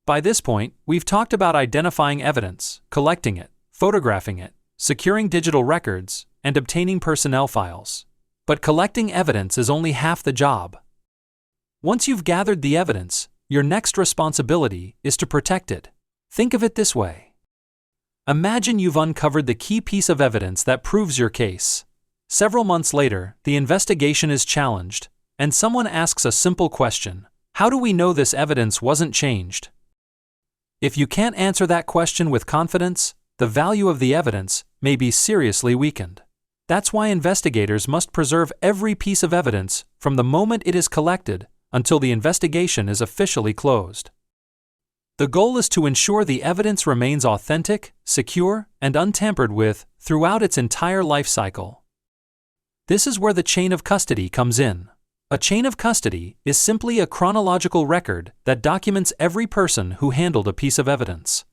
By this point, we've talked about identifying evidence, collecting it, photographing it, securing digital records, and obtaining personnel files. But collecting evidence is only half the job. Once you've gathered the evidence, your next responsibility is to protect it. Think of it this way. Imagine you've uncovered the key piece of evidence that proves your case. Several months later, the investigation is challenged, and someone asks a simple question: how do we know this evidence wasn't changed? If you can't answer that question with confidence, the value of the evidence may be seriously weakened. That's why investigators must preserve every piece of evidence from the moment it is collected until the investigation is officially closed. The goal is to ensure the evidence remains authentic, secure, and untampered with throughout its entire life cycle. This is where the chain of custody comes in. A chain of custody is simply a chronological record that documents every person who handled a piece of evidence.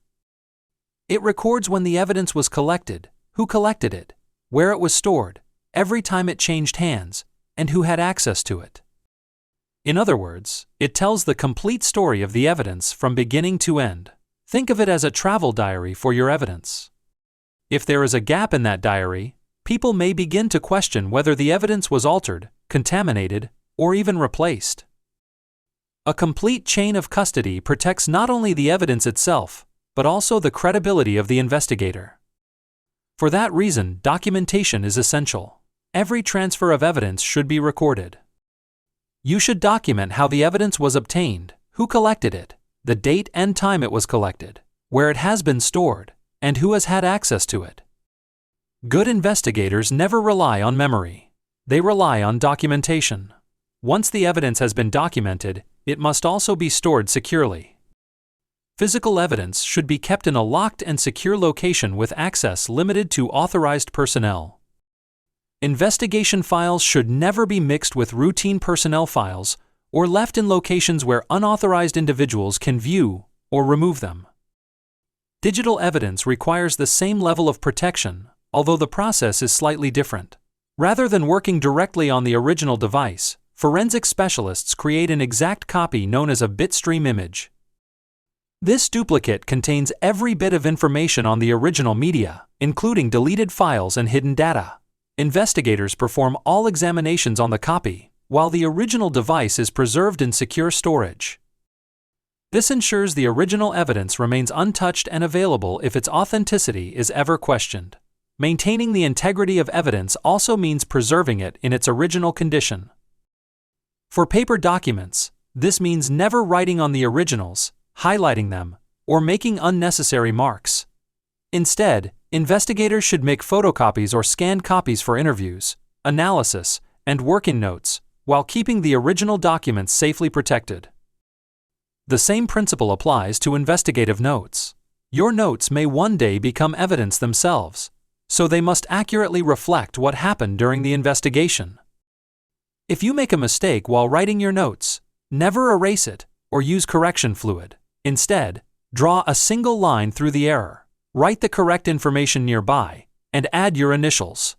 It records when the evidence was collected, who collected it, where it was stored, every time it changed hands, and who had access to it. In other words, it tells the complete story of the evidence from beginning to end. Think of it as a travel diary for your evidence. If there is a gap in that diary, people may begin to question whether the evidence was altered, contaminated, or even replaced. A complete chain of custody protects not only the evidence itself, but also the credibility of the investigator. For that reason, documentation is essential. Every transfer of evidence should be recorded. You should document how the evidence was obtained, who collected it, the date and time it was collected, where it has been stored, and who has had access to it. Good investigators never rely on memory. They rely on documentation. Once the evidence has been documented, it must also be stored securely. Physical evidence should be kept in a locked and secure location with access limited to authorized personnel. Investigation files should never be mixed with routine personnel files or left in locations where unauthorized individuals can view or remove them. Digital evidence requires the same level of protection, although the process is slightly different. Rather than working directly on the original device, forensic specialists create an exact copy known as a bitstream image. This duplicate contains every bit of information on the original media, including deleted files and hidden data. Investigators perform all examinations on the copy, while the original device is preserved in secure storage. This ensures the original evidence remains untouched and available if its authenticity is ever questioned. Maintaining the integrity of evidence also means preserving it in its original condition. For paper documents, this means never writing on the originals, highlighting them, or making unnecessary marks. Instead, investigators should make photocopies or scanned copies for interviews, analysis, and working notes, while keeping the original documents safely protected. The same principle applies to investigative notes. Your notes may one day become evidence themselves, so they must accurately reflect what happened during the investigation. If you make a mistake while writing your notes, never erase it or use correction fluid. Instead, draw a single line through the error, write the correct information nearby, and add your initials.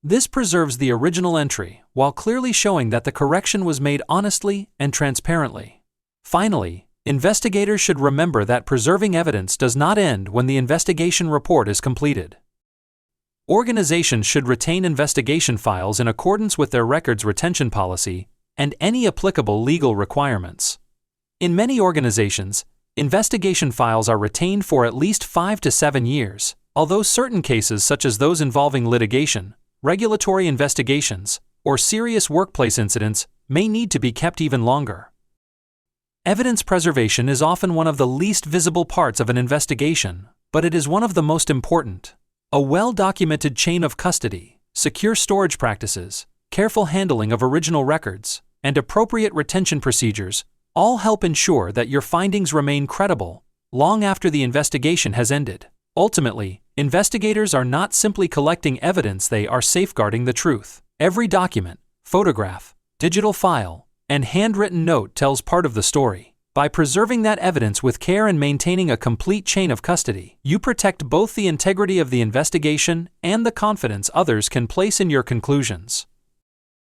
This preserves the original entry while clearly showing that the correction was made honestly and transparently. Finally, investigators should remember that preserving evidence does not end when the investigation report is completed. Organizations should retain investigation files in accordance with their records retention policy and any applicable legal requirements. In many organizations, investigation files are retained for at least 5 to 7 years, although certain cases such as those involving litigation, regulatory investigations, or serious workplace incidents may need to be kept even longer. Evidence preservation is often one of the least visible parts of an investigation, but it is one of the most important. A well-documented chain of custody, secure storage practices, careful handling of original records, and appropriate retention procedures all help ensure that your findings remain credible long after the investigation has ended. Ultimately, investigators are not simply collecting evidence, they are safeguarding the truth. Every document, photograph, digital file, and handwritten note tells part of the story. By preserving that evidence with care and maintaining a complete chain of custody, you protect both the integrity of the investigation and the confidence others can place in your conclusions.